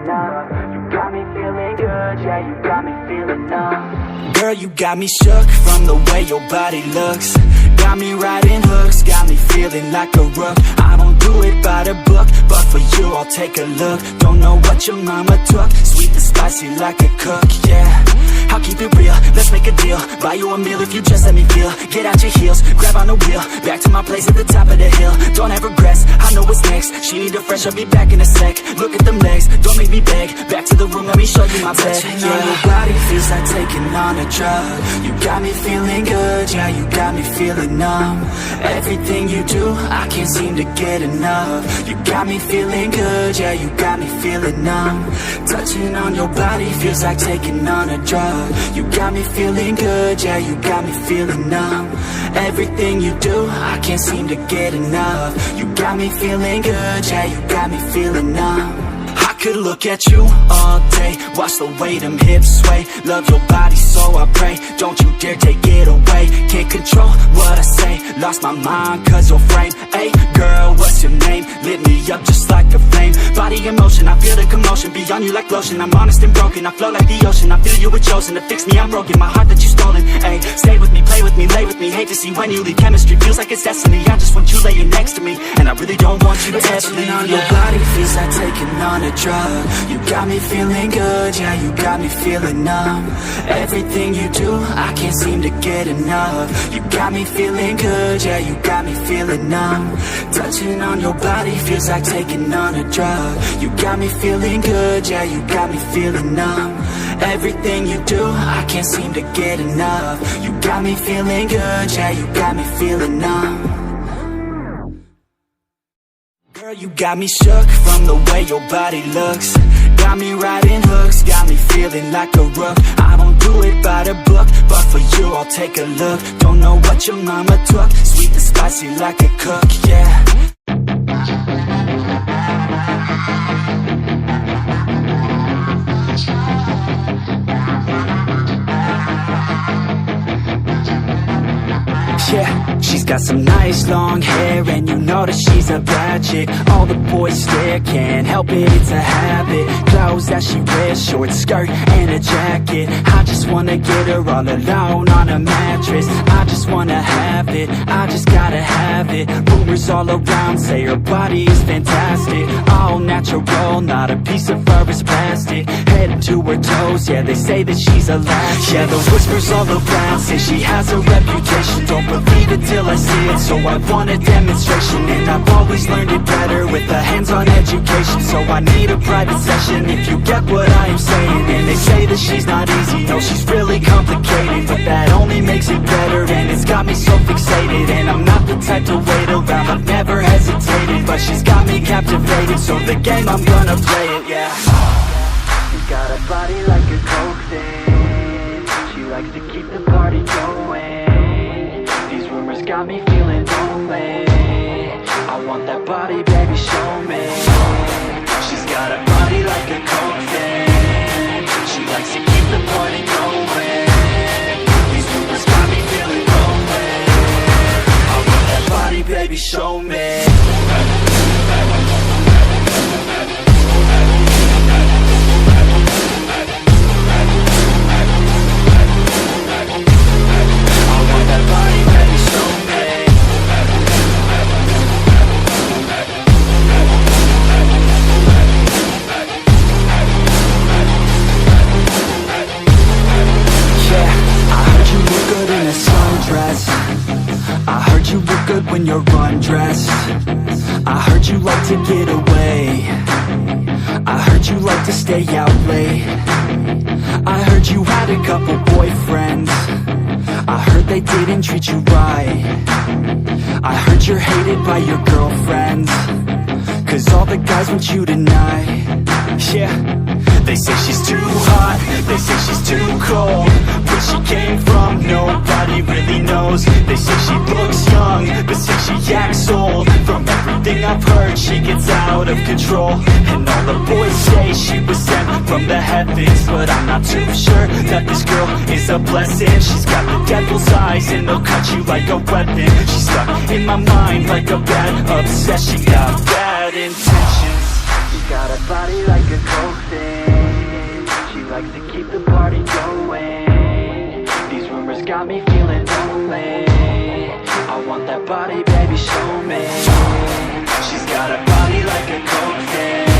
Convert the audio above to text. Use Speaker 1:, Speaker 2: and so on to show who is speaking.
Speaker 1: enough. You got me feeling good, yeah, you got me feeling numb.
Speaker 2: Girl, you got me shook from the way your body looks. Got me riding hooks, got me feeling like a rook. I don't do it by the book, but for you I'll take a look. Don't know what your mama took, sweet and spicy like a cook, yeah. I'll keep it real, let's make a deal. Buy you a meal if you just let me feel. Get out your heels, grab on the wheel. Back to my place at the top of the hill. Don't have regrets, I know what's next. She need a fresh, I'll be back in a sec. Look at them legs, don't make me beg. Back to the room, let me show you my bed. Touching on your body feels like taking on a drug. You got me feeling good, yeah, you got me feeling numb. Everything you do, I can't seem to get enough. You got me feeling good, yeah, you got me feeling numb. Touching on your body feels like taking on a drug. You got me feeling good, yeah, you got me feeling numb. Everything you do, I can't seem to get enough. You got me feeling good, yeah, you got me feeling numb. I could look at you all day, watch the way them hips sway. Love your body so I pray, don't you dare take it away. Can't control what I say, lost my mind cause your frame. Hey girl, what's your name? Lit me up just like a flame. Body in motion, I feel the commotion. Beyond you like lotion, I'm honest and broken. I flow like the ocean, I feel you were chosen to fix me, I'm broken. My heart that you stolen, hey. Stay with me, play with me, lay with me. Hate to see when you leave, chemistry feels like it's destiny. I just want you laying next to me, and I really don't want you to ever leave. On your body feels like taking on a drug. You got me feeling good, yeah, you got me feeling numb. Everything you do, I can't seem to get enough. You got me feeling good, yeah, you got me feeling numb. Touching on your body feels like taking on a drug. You got me feeling good, yeah, you got me feeling numb. Everything you do, I can't seem to get enough. You got me feeling good, yeah, you got me feeling numb. Girl, you got me shook from the way your body looks. Got me riding hooks, got me feeling like a rook. I don't do it by the book, but for you I'll take a look. Don't know what your mama took, sweet and spicy like a cook, yeah. Yeah, she's got some nice long hair, and you know that she's a bad chick. All the boys stare, can't help it, it's a habit. Clothes that she wears, short skirt and a jacket. I just wanna get her all alone on a mattress. I just wanna have it, I just gotta have it. Rumors all around say her body is fantastic. All natural, not a piece of fur is plastic. Head to her toes, yeah, they say that she's a latch. Yeah, the whispers all around say she has a reputation. Don't believe it till I see it, so I want a demonstration. And I've always learned it better with a hands-on education. So I need a private session if you get what I am saying. And they say that she's not easy, no, she's really complicated. But that only makes it better, and it's got me so fixated. And I'm not the type to wait around, I've never hesitated. But she's got me captivated, so the game, I'm gonna play it, yeah.
Speaker 1: You got a body like a coke thing. She likes to keep the party going. Got me feeling lonely. I want that body, baby, show me. She's got a body like a coke thing. She likes to keep the party going. These rumors got me feeling lonely. I want that body, baby, show me.
Speaker 2: I heard you look good when you're undressed. I heard you like to get away. I heard you like to stay out late. I heard you had a couple boyfriends. I heard they didn't treat you right. I heard you're hated by your girlfriends, cause all the guys want you tonight. Yeah, they say she's too hot, they say she's too cold. Where she came from, nobody really knows. They say she looks young, but say she acts old. From everything I've heard, she gets out of control. And all the boys say she was sent from the heavens, but I'm not too sure that this girl is a blessing. She's got the devil's eyes and they'll cut you like a weapon. She's stuck in my mind like a bad obsession. Got bad intentions.
Speaker 1: got a body like a coke thing. She likes to keep the party going. These rumors got me feeling lonely. I want that body, baby, show me. She's got a body like a coke thing.